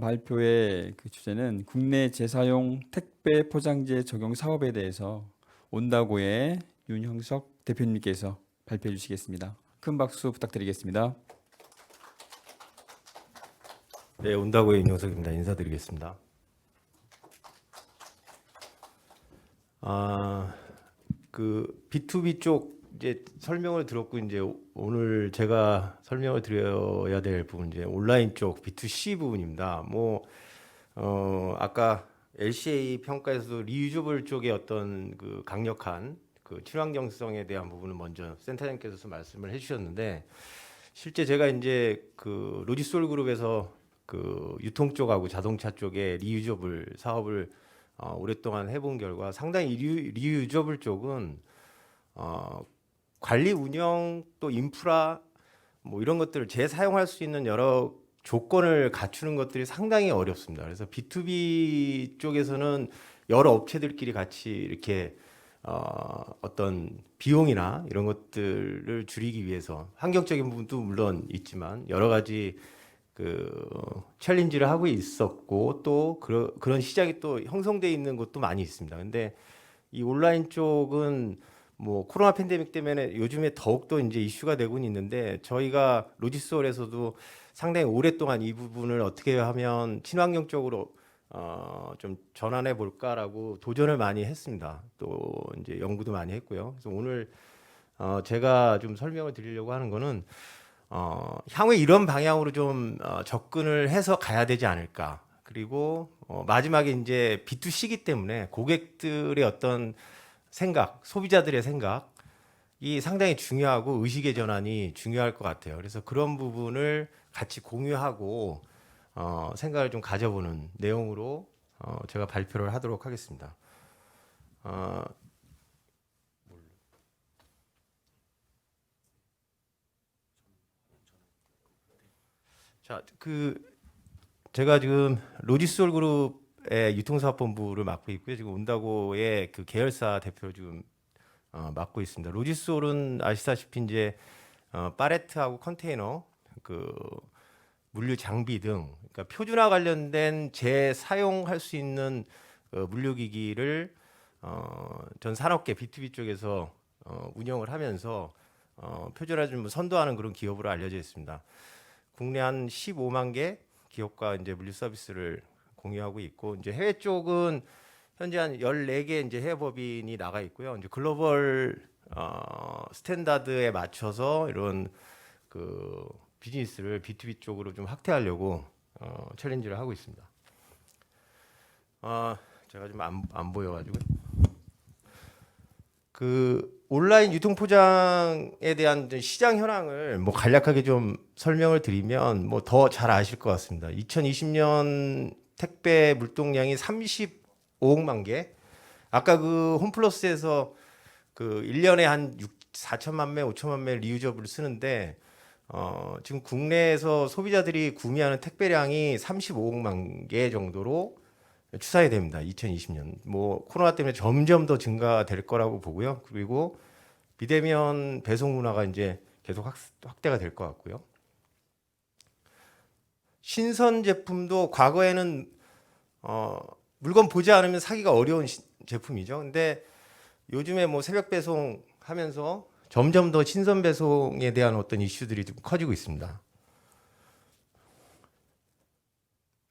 발표의 그 주제는 국내 재사용 택배 포장재 적용 사업에 대해서 온다고의 윤형석 대표님께서 발표해 주시겠습니다. 큰 박수 부탁드리겠습니다. 네, 온다고의 윤형석입니다. 인사드리겠습니다. 그 B2B 쪽 이제 설명을 들었고 이제 오늘 제가 설명을 드려야 될 부분 이제 온라인 쪽 B2C 부분입니다. 아까 LCA 평가에서도 리유저블 쪽의 어떤 그 강력한 그 친환경성에 대한 부분은 먼저 센터장께서 말씀을 해주셨는데 실제 제가 이제 그 로지솔 그룹에서 그 유통 쪽하고 자동차 쪽에 리유저블 사업을 오랫동안 해본 결과 상당히 리유저블 쪽은 관리 운영 또 인프라 뭐 이런 것들을 재사용할 수 있는 여러 조건을 갖추는 것들이 상당히 어렵습니다. 그래서 B2B 쪽에서는 여러 업체들끼리 같이 이렇게 어떤 비용이나 이런 것들을 줄이기 위해서 환경적인 부분도 물론 있지만 여러 가지 그 챌린지를 하고 있었고 또 그런 시장이 또 형성돼 있는 곳도 많이 있습니다. 근데 이 온라인 쪽은 뭐 코로나 팬데믹 때문에 요즘에 더욱더 이제 이슈가 되고는 있는데 저희가 로지솔에서도 상당히 오랫동안 이 부분을 어떻게 하면 친환경적으로 좀 전환해 볼까라고 도전을 많이 했습니다. 또 이제 연구도 많이 했고요. 그래서 오늘 제가 좀 설명을 드리려고 하는 거는 향후에 이런 방향으로 좀 접근을 해서 가야 되지 않을까. 그리고 마지막에 이제 B2C이기 때문에 고객들의 어떤 생각, 소비자들의 생각이 상당히 중요하고 의식의 전환이 중요할 것 같아요. 그래서 그런 부분을 같이 공유하고 생각을 좀 가져보는 내용으로 제가 발표를 하도록 하겠습니다. 자, 제가 지금 로지솔 그룹의 유통사업본부를 맡고 있고요. 지금 온다고의 그 계열사 대표를 지금 맡고 있습니다. 로지솔은 아시다시피 이제 팔레트하고 컨테이너, 그 물류 장비 등 그러니까 표준화 관련된 재사용할 수 있는 물류기기를 전 산업계 B2B 쪽에서 운영을 하면서 표준화 좀 선도하는 그런 기업으로 알려져 있습니다. 국내 한 15만 개 기업과 이제 물류 서비스를 공유하고 있고 이제 해외 쪽은 현재 한 14개 이제 해외 법인이 나가 있고요. 이제 글로벌 스탠다드에 맞춰서 이런 그 비즈니스를 B2B 쪽으로 좀 확대하려고 챌린지를 하고 있습니다. 제가 좀 안 보여가지고 그 온라인 유통 포장에 대한 시장 현황을 뭐 간략하게 좀 설명을 드리면 뭐 더 잘 아실 것 같습니다. 2020년 택배 물동량이 35억만 개. 아까 그 홈플러스에서 그 1년에 한 4천만 매, 5천만 매 리유저블을 쓰는데 지금 국내에서 소비자들이 구매하는 택배량이 35억만 개 정도로 추산이 됩니다. 2020년. 뭐 코로나 때문에 점점 더 증가될 거라고 보고요. 그리고 비대면 배송 문화가 이제 계속 확대가 될 것 같고요. 신선 제품도 과거에는 물건 보지 않으면 사기가 어려운 제품이죠. 근데 요즘에 뭐 새벽 배송 하면서 점점 더 신선 배송에 대한 어떤 이슈들이 좀 커지고 있습니다.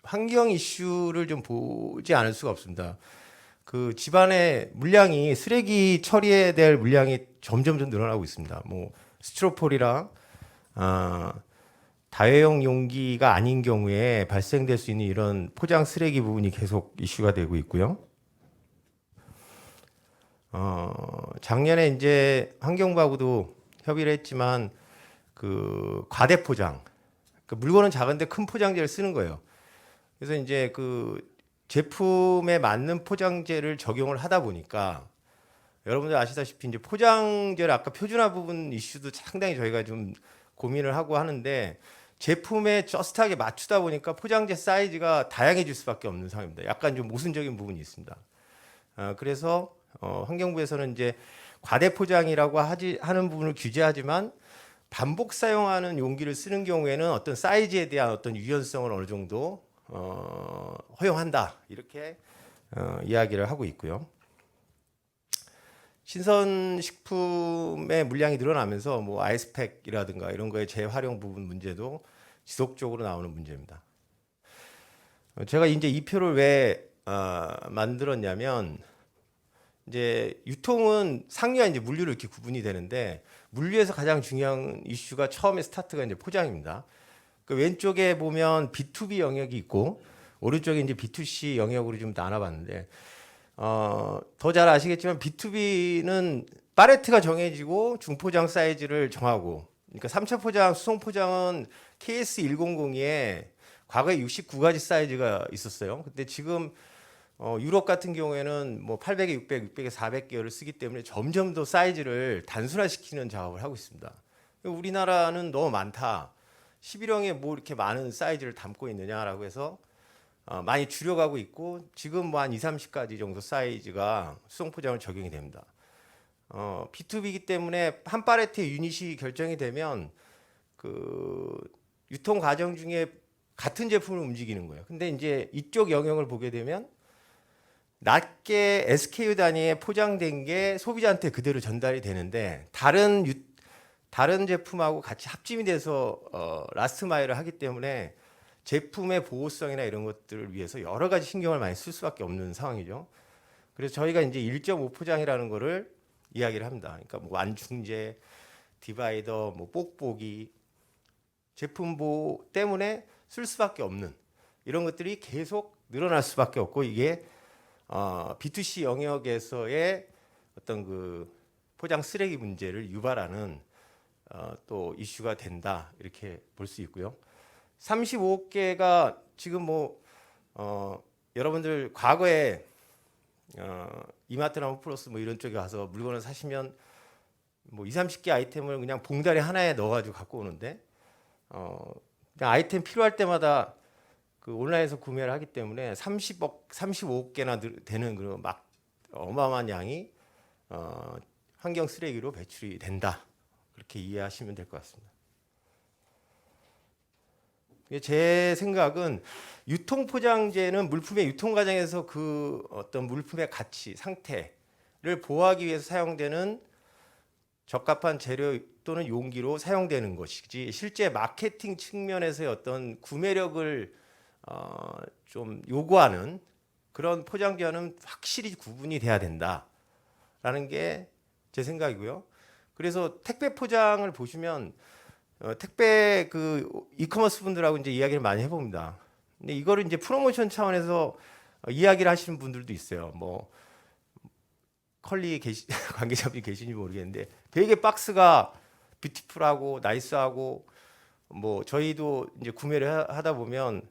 환경 이슈를 좀 보지 않을 수가 없습니다. 그 집안의 물량이 쓰레기 처리해야 될 물량이 점점 늘어나고 있습니다. 뭐 스티로폴이랑 다회용 용기가 아닌 경우에 발생될 수 있는 이런 포장 쓰레기 부분이 계속 이슈가 되고 있고요. 작년에 이제 환경부하고도 협의를 했지만 그 과대 포장, 그 물건은 작은데 큰 포장재를 쓰는 거예요. 그래서 이제 그 제품에 맞는 포장재를 적용을 하다 보니까 여러분들 아시다시피 이제 포장재를 아까 표준화 부분 이슈도 상당히 저희가 좀 고민을 하고 하는데 제품에 저스트하게 맞추다 보니까 포장재 사이즈가 다양해질 수밖에 없는 상황입니다. 약간 좀 모순적인 부분이 있습니다. 그래서 환경부에서는 이제 과대 포장이라고 하는 부분을 규제하지만 반복 사용하는 용기를 쓰는 경우에는 어떤 사이즈에 대한 어떤 유연성을 어느 정도 허용한다 이렇게 이야기를 하고 있고요. 신선식품의 물량이 늘어나면서 뭐 아이스팩이라든가 이런 거의 재활용 부분 문제도 지속적으로 나오는 문제입니다. 제가 이제 이 표를 왜 만들었냐면 이제 유통은 상류와 이제 물류로 이렇게 구분이 되는데 물류에서 가장 중요한 이슈가 처음에 스타트가 이제 포장입니다. 그 왼쪽에 보면 B2B 영역이 있고 오른쪽에 이제 B2C 영역으로 좀 나눠봤는데 더 잘 아시겠지만 B2B는 팔레트가 정해지고 중포장 사이즈를 정하고 그러니까 3차 포장, 수송 포장은 KS100에 과거에 69가지 사이즈가 있었어요. 근데 지금 유럽 같은 경우에는 뭐 800에 600, 600에 400개를 쓰기 때문에 점점 더 사이즈를 단순화시키는 작업을 하고 있습니다. 우리나라는 너무 많다. 11형에 뭐 이렇게 많은 사이즈를 담고 있느냐라고 해서 많이 줄여가고 있고 지금 뭐 한 2, 30가지 정도 사이즈가 수송 포장을 적용이 됩니다. B2B이기 때문에 한 팔레트의 유닛이 결정이 되면 그 유통 과정 중에 같은 제품을 움직이는 거예요. 근데 이제 이쪽 영역을 보게 되면 낮게 SKU 단위에 포장된 게 소비자한테 그대로 전달이 되는데 다른 제품하고 같이 합침이 돼서 라스트 마일을 하기 때문에 제품의 보호성이나 이런 것들을 위해서 여러 가지 신경을 많이 쓸 수밖에 없는 상황이죠. 그래서 저희가 이제 1.5 포장이라는 거를 이야기를 합니다. 그러니까 뭐 완충제, 디바이더, 뭐 뽁뽁이, 제품 보호 때문에 쓸 수밖에 없는 이런 것들이 계속 늘어날 수밖에 없고 이게 B2C 영역에서의 어떤 그 포장 쓰레기 문제를 유발하는 또 이슈가 된다 이렇게 볼 수 있고요. 35개가 지금 뭐 여러분들 과거에 이마트나 홈플러스 뭐 이런 쪽에 가서 물건을 사시면 뭐 2, 30개 아이템을 그냥 봉다리 하나에 넣어가지고 갖고 오는데 그냥 아이템 필요할 때마다 그 온라인에서 구매를 하기 때문에 35개나 되는 그런 막 어마어마한 양이 환경 쓰레기로 배출이 된다. 그렇게 이해하시면 될 것 같습니다. 제 생각은 유통 포장재는 물품의 유통 과정에서 그 어떤 물품의 가치, 상태를 보호하기 위해서 사용되는 적합한 재료 또는 용기로 사용되는 것이지 실제 마케팅 측면에서의 어떤 구매력을 좀 요구하는 그런 포장재와는 확실히 구분이 돼야 된다라는 게 제 생각이고요. 그래서 택배 포장을 보시면 택배 그 이커머스 분들하고 이제 이야기를 많이 해봅니다. 근데 이거를 이제 프로모션 차원에서 이야기를 하시는 분들도 있어요. 뭐 컬리 관계자분이 계신지 모르겠는데 되게 박스가 뷰티풀하고 나이스하고 뭐 저희도 이제 구매를 하다 보면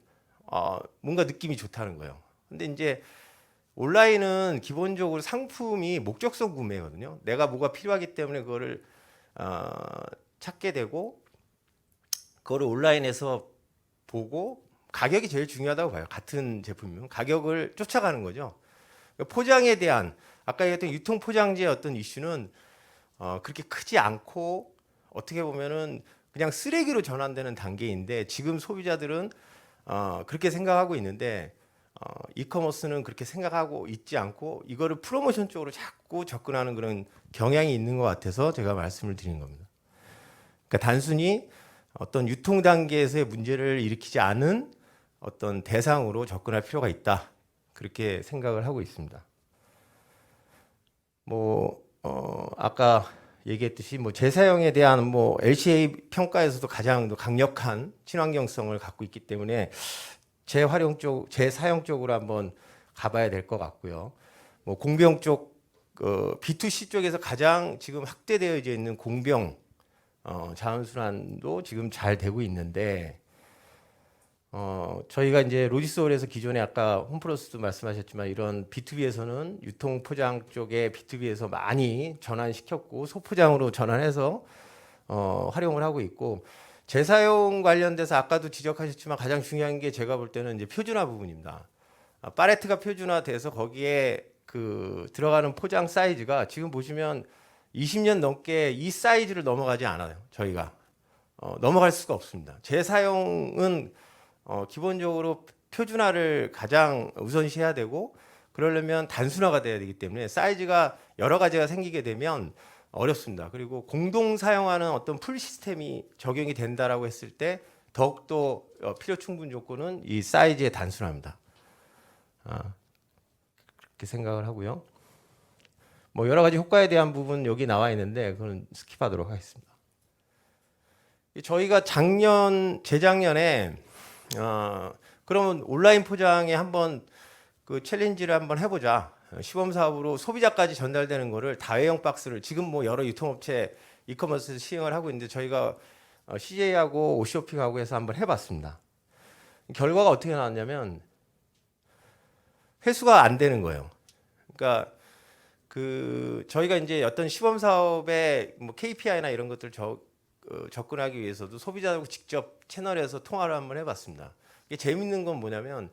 뭔가 느낌이 좋다는 거예요. 근데 이제 온라인은 기본적으로 상품이 목적성 구매거든요. 내가 뭐가 필요하기 때문에 그거를 찾게 되고 그거를 온라인에서 보고 가격이 제일 중요하다고 봐요. 같은 제품이면 가격을 쫓아가는 거죠. 포장에 대한 아까 얘기했던 유통 포장지의 어떤 이슈는 그렇게 크지 않고 어떻게 보면은 그냥 쓰레기로 전환되는 단계인데 지금 소비자들은 그렇게 생각하고 있는데 이커머스는 그렇게 생각하고 있지 않고 이거를 프로모션 쪽으로 자꾸 접근하는 그런 경향이 있는 것 같아서 제가 말씀을 드린 겁니다. 그러니까 단순히 어떤 유통 단계에서의 문제를 일으키지 않은 어떤 대상으로 접근할 필요가 있다. 그렇게 생각을 하고 있습니다. 뭐 아까 얘기했듯이 뭐 재사용에 대한 뭐 LCA 평가에서도 가장 강력한 친환경성을 갖고 있기 때문에 재활용 쪽, 재사용 쪽으로 한번 가봐야 될 것 같고요. 뭐 공병 쪽, B2C 쪽에서 가장 지금 확대되어 있는 공병 자원순환도 지금 잘 되고 있는데 저희가 이제 로지스홀에서 기존에 아까 홈플러스도 말씀하셨지만 이런 B2B에서는 유통 포장 쪽에 B2B에서 많이 전환시켰고 소포장으로 전환해서 활용을 하고 있고 재사용 관련돼서 아까도 지적하셨지만 가장 중요한 게 제가 볼 때는 이제 표준화 부분입니다. 팔레트가 표준화돼서 거기에 그 들어가는 포장 사이즈가 지금 보시면 20년 넘게 이 사이즈를 넘어가지 않아요. 저희가 넘어갈 수가 없습니다. 재사용은 기본적으로 표준화를 가장 우선시해야 되고 그러려면 단순화가 돼야 되기 때문에 사이즈가 여러 가지가 생기게 되면 어렵습니다. 그리고 공동 사용하는 어떤 풀 시스템이 적용이 된다라고 했을 때 더욱더 필요 충분 조건은 이 사이즈의 단순화입니다. 그렇게 생각을 하고요. 뭐 여러 가지 효과에 대한 부분 여기 나와 있는데 그건 스킵하도록 하겠습니다. 저희가 재작년에 그러면 온라인 포장에 한번 그 챌린지를 한번 해보자. 시범 사업으로 소비자까지 전달되는 거를 다회용 박스를 지금 뭐 여러 유통업체 이커머스에서 시행을 하고 있는데 저희가 CJ하고 오쇼핑하고 해서 한번 해봤습니다. 결과가 어떻게 나왔냐면 회수가 안 되는 거예요. 그러니까 그 저희가 이제 어떤 시범 사업의 뭐 KPI나 이런 것들 접근하기 위해서도 소비자하고 직접 채널에서 통화를 한번 해봤습니다. 이게 재밌는 건 뭐냐면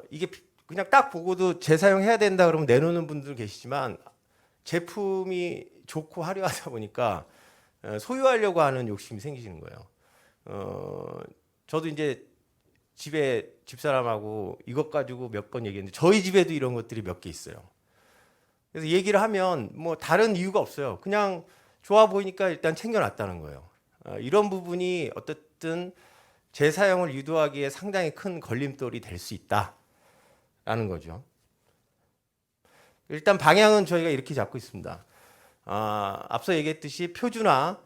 이게 그냥 딱 보고도 재사용해야 된다 그러면 내놓는 분들 계시지만 제품이 좋고 화려하다 보니까 소유하려고 하는 욕심이 생기시는 거예요. 저도 이제 집에 집사람하고 이것 가지고 몇 번 얘기했는데 저희 집에도 이런 것들이 몇 개 있어요. 그래서 얘기를 하면 뭐 다른 이유가 없어요. 그냥 좋아 보이니까 일단 챙겨놨다는 거예요. 이런 부분이 어쨌든 재사용을 유도하기에 상당히 큰 걸림돌이 될 수 있다라는 거죠. 일단 방향은 저희가 이렇게 잡고 있습니다. 앞서 얘기했듯이 표준화,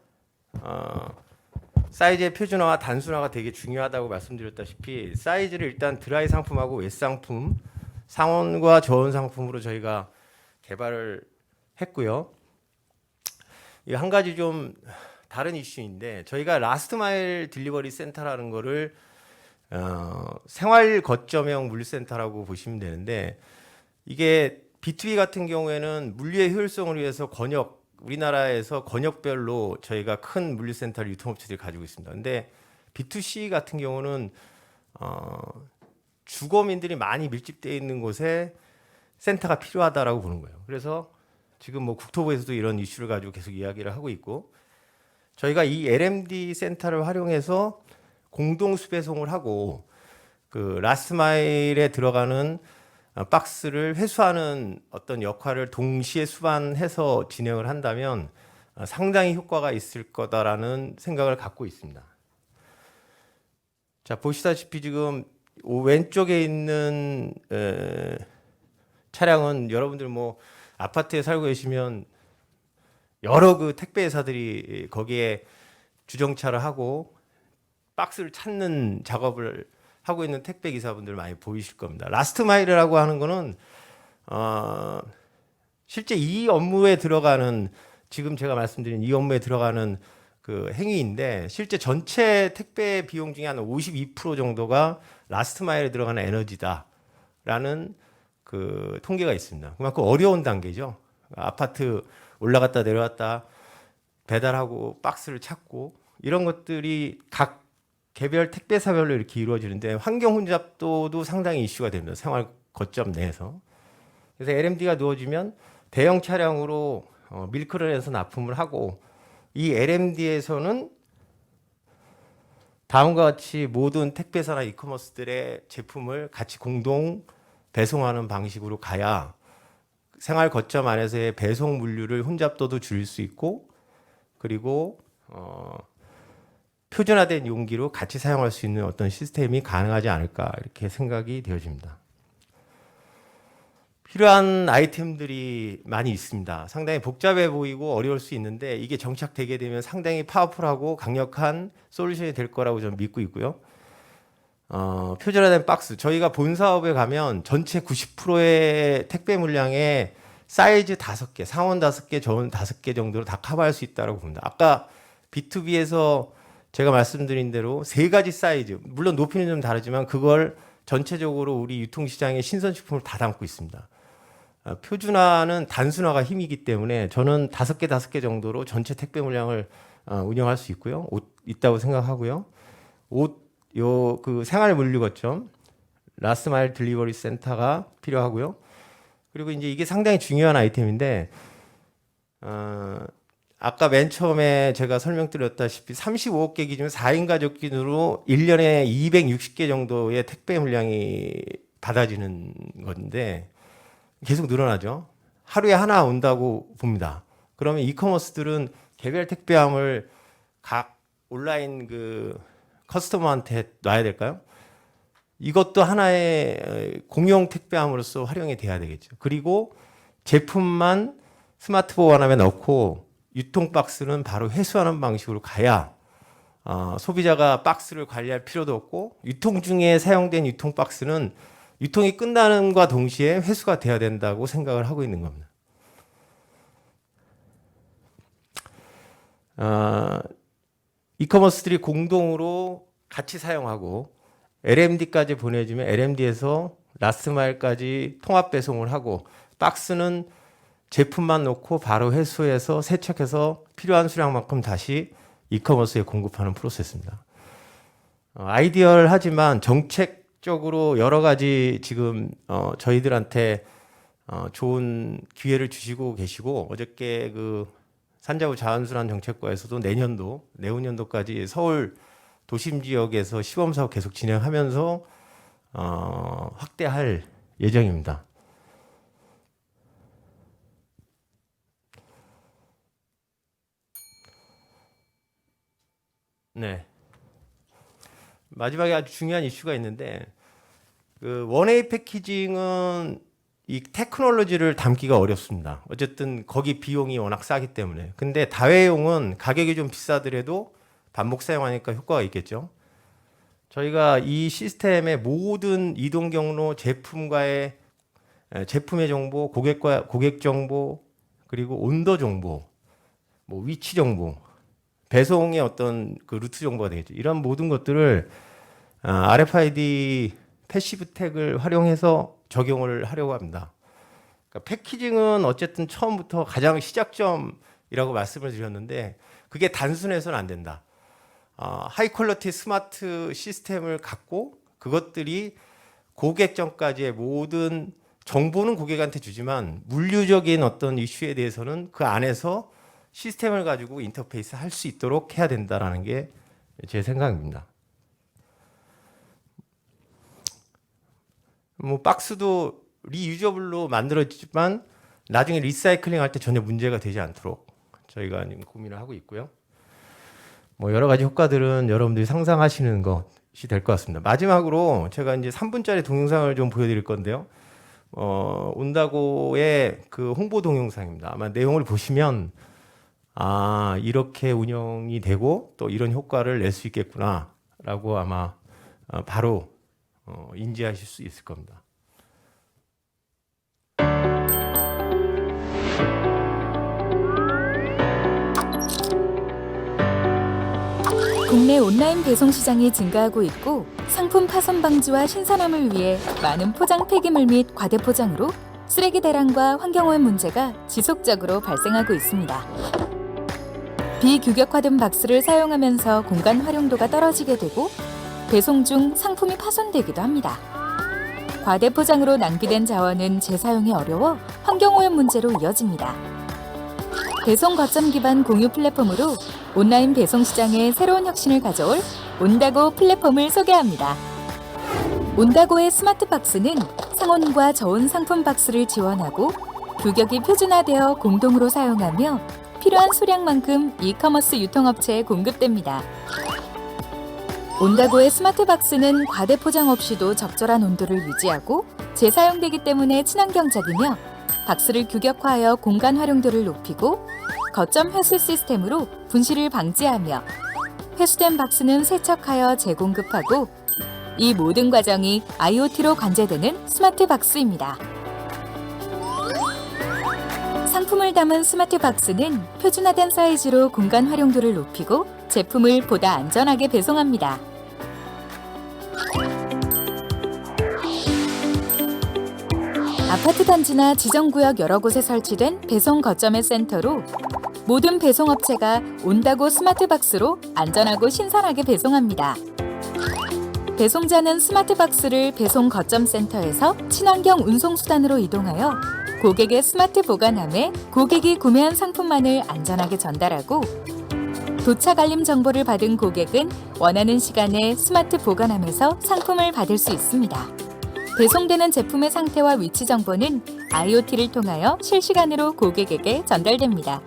사이즈의 표준화와 단순화가 되게 중요하다고 말씀드렸다시피 사이즈를 일단 드라이 상품하고 웨트 상품, 상온과 저온 상품으로 저희가 개발을 했고요. 이 한 가지 좀 다른 이슈인데 저희가 라스트 마일 딜리버리 센터라는 거를 생활 거점형 물류센터라고 보시면 되는데 이게 B2B 같은 경우에는 물류의 효율성을 위해서 우리나라에서 권역별로 저희가 큰 물류센터를 유통업체들이 가지고 있습니다. 근데 B2C 같은 경우는 주거민들이 많이 밀집되어 있는 곳에 센터가 필요하다라고 보는 거예요. 그래서 지금 뭐 국토부에서도 이런 이슈를 가지고 계속 이야기를 하고 있고 저희가 이 LMD 센터를 활용해서 공동 수배송을 하고 그 라스트 마일에 들어가는 박스를 회수하는 어떤 역할을 동시에 수반해서 진행을 한다면 상당히 효과가 있을 거다라는 생각을 갖고 있습니다. 자, 보시다시피 지금 왼쪽에 있는 차량은 여러분들 뭐 아파트에 살고 계시면 여러 그 택배 회사들이 거기에 주정차를 하고 박스를 찾는 작업을 하고 있는 택배 기사분들 많이 보이실 겁니다. 라스트 마일이라고 하는 거는 실제 이 업무에 들어가는 지금 제가 말씀드린 이 업무에 들어가는 그 행위인데 실제 전체 택배 비용 중에 한 52% 정도가 라스트 마일에 들어가는 에너지다라는 그 통계가 있습니다. 그만큼 어려운 단계죠. 아파트 올라갔다 내려갔다 배달하고 박스를 찾고 이런 것들이 각 개별 택배사별로 이렇게 이루어지는데 환경 혼잡도도 상당히 이슈가 됩니다. 생활 거점 내에서. 그래서 LMD가 누워지면 대형 차량으로 밀크런에서 납품을 하고 이 LMD에서는 다음과 같이 모든 택배사나 이커머스들의 제품을 같이 공동 배송하는 방식으로 가야 생활 거점 안에서의 배송 물류를 혼잡도도 줄일 수 있고 그리고 표준화된 용기로 같이 사용할 수 있는 어떤 시스템이 가능하지 않을까 이렇게 생각이 되어집니다. 필요한 아이템들이 많이 있습니다. 상당히 복잡해 보이고 어려울 수 있는데 이게 정착되게 되면 상당히 파워풀하고 강력한 솔루션이 될 거라고 저는 믿고 있고요. 표준화된 박스 저희가 본 사업에 가면 전체 90%의 택배 물량에 사이즈 5개, 상온 5개, 저온 5개 정도로 다 커버할 수 있다고 봅니다. 아까 B2B에서 제가 말씀드린 대로 3가지 사이즈, 물론 높이는 좀 다르지만 그걸 전체적으로 우리 유통시장의 신선식품을 다 담고 있습니다. 표준화는 단순화가 힘이기 때문에 저는 5개 정도로 전체 택배 물량을 운영할 수 있고요. 있다고 생각하고요. 그 생활 물류 거점 라스트 마일 딜리버리 센터가 필요하고요. 그리고 이제 이게 상당히 중요한 아이템인데 아까 맨 처음에 제가 설명드렸다시피 35억 개 기준 4인 가족 기준으로 1년에 260개 정도의 택배 물량이 받아지는 건데 계속 늘어나죠. 하루에 하나 온다고 봅니다. 그러면 이커머스들은 개별 택배함을 각 온라인 그 커스터머한테 놔야 될까요? 이것도 하나의 공용 택배함으로서 활용이 돼야 되겠죠. 그리고 제품만 스마트 보관함에 넣고 유통 박스는 바로 회수하는 방식으로 가야 소비자가 박스를 관리할 필요도 없고 유통 중에 사용된 유통 박스는 유통이 끝나는과 동시에 회수가 돼야 된다고 생각을 하고 있는 겁니다. 이커머스들이 공동으로 같이 사용하고 LMD까지 보내주면 LMD에서 라스트마일까지 통합 배송을 하고 박스는 제품만 놓고 바로 회수해서 세척해서 필요한 수량만큼 다시 이커머스에 공급하는 프로세스입니다. 아이디얼하지만 정책적으로 여러 가지 지금 저희들한테 좋은 기회를 주시고 계시고 어저께 그 산자부 자원순환 정책과에서도 내년도 내후년도까지 서울 도심 지역에서 시범 사업 계속 진행하면서 확대할 예정입니다. 네. 마지막에 아주 중요한 이슈가 있는데 그 원웨이 패키징은 이 테크놀로지를 담기가 어렵습니다. 어쨌든 거기 비용이 워낙 싸기 때문에. 근데 다회용은 가격이 좀 비싸더라도 반복 사용하니까 효과가 있겠죠. 저희가 이 시스템의 모든 이동 경로, 제품과의 제품의 정보, 고객 정보, 그리고 온도 정보, 뭐 위치 정보, 배송의 어떤 그 루트 정보가 되겠죠. 이런 모든 것들을 RFID 패시브 태그를 활용해서 적용을 하려고 합니다. 그러니까 패키징은 어쨌든 처음부터 가장 시작점이라고 말씀을 드렸는데 그게 단순해서는 안 된다. 하이 퀄리티 스마트 시스템을 갖고 그것들이 고객점까지의 모든 정보는 고객한테 주지만 물류적인 어떤 이슈에 대해서는 그 안에서 시스템을 가지고 인터페이스 할 수 있도록 해야 된다라는 게 제 생각입니다. 뭐 박스도 리유저블로 만들어지지만 나중에 리사이클링 할 때 전혀 문제가 되지 않도록 저희가 고민을 하고 있고요. 뭐 여러 가지 효과들은 여러분들이 상상하시는 것이 될 것 같습니다. 마지막으로 제가 이제 3분짜리 동영상을 좀 보여드릴 건데요. 온다고의 그 홍보 동영상입니다. 아마 내용을 보시면 이렇게 운영이 되고 또 이런 효과를 낼 수 있겠구나라고 아마 바로 인지하실 수 있을 겁니다. 국내 온라인 배송 시장이 증가하고 있고 상품 파손 방지와 신선함을 위해 많은 포장 폐기물 및 과대포장으로 쓰레기 대란과 환경오염 문제가 지속적으로 발생하고 있습니다. 비규격화된 박스를 사용하면서 공간 활용도가 떨어지게 되고 배송 중 상품이 파손되기도 합니다. 과대포장으로 낭비된 자원은 재사용이 어려워 환경오염 문제로 이어집니다. 배송 거점 기반 공유 플랫폼으로 온라인 배송 시장에 새로운 혁신을 가져올 온다고 플랫폼을 소개합니다. 온다고의 스마트 박스는 상온과 저온 상품 박스를 지원하고 규격이 표준화되어 공동으로 사용하며 필요한 수량만큼 이커머스 유통업체에 공급됩니다. 온다고의 스마트 박스는 과대 포장 없이도 적절한 온도를 유지하고 재사용되기 때문에 친환경적이며 박스를 규격화하여 공간 활용도를 높이고 거점 회수 시스템으로 분실을 방지하며 회수된 박스는 세척하여 재공급하고 이 모든 과정이 IoT로 관제되는 스마트 박스입니다. 상품을 담은 스마트 박스는 표준화된 사이즈로 공간 활용도를 높이고 제품을 보다 안전하게 배송합니다. 아파트 단지나 지정구역 여러 곳에 설치된 배송 거점의 센터로 모든 배송업체가 온다고 스마트 박스로 안전하고 신선하게 배송합니다. 배송자는 스마트 박스를 배송 거점 센터에서 친환경 운송수단으로 이동하여 고객의 스마트 보관함에 고객이 구매한 상품만을 안전하게 전달하고 도착 알림 정보를 받은 고객은 원하는 시간에 스마트 보관함에서 상품을 받을 수 있습니다. 배송되는 제품의 상태와 위치 정보는 IoT를 통하여 실시간으로 고객에게 전달됩니다.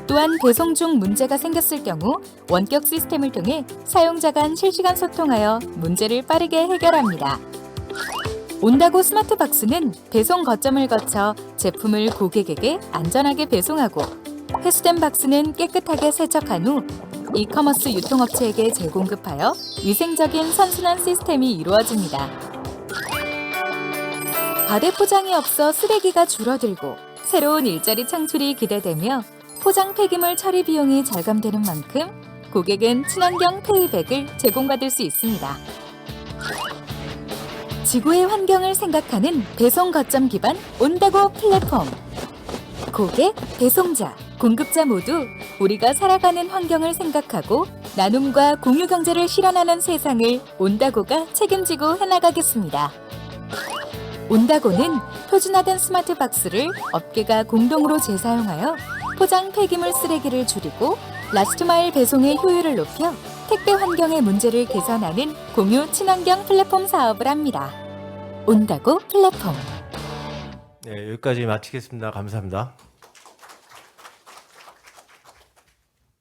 또한 배송 중 문제가 생겼을 경우 원격 시스템을 통해 사용자 간 실시간 소통하여 문제를 빠르게 해결합니다. 온다고 스마트 박스는 배송 거점을 거쳐 제품을 고객에게 안전하게 배송하고 회수된 박스는 깨끗하게 세척한 후 이커머스 유통업체에게 재공급하여 위생적인 선순환 시스템이 이루어집니다. 과대 포장이 없어 쓰레기가 줄어들고 새로운 일자리 창출이 기대되며 포장 폐기물 처리 비용이 절감되는 만큼 고객은 친환경 페이백을 제공받을 수 있습니다. 지구의 환경을 생각하는 배송 거점 기반 온다고 플랫폼. 고객, 배송자, 공급자 모두 우리가 살아가는 환경을 생각하고 나눔과 공유 경제를 실현하는 세상을 온다고가 책임지고 해나가겠습니다. 온다고는 표준화된 스마트 박스를 업계가 공동으로 재사용하여 포장 폐기물 쓰레기를 줄이고 라스트 마일 배송의 효율을 높여 택배 환경의 문제를 개선하는 공유 친환경 플랫폼 사업을 합니다. 온다고 플랫폼. 네, 여기까지 마치겠습니다. 감사합니다.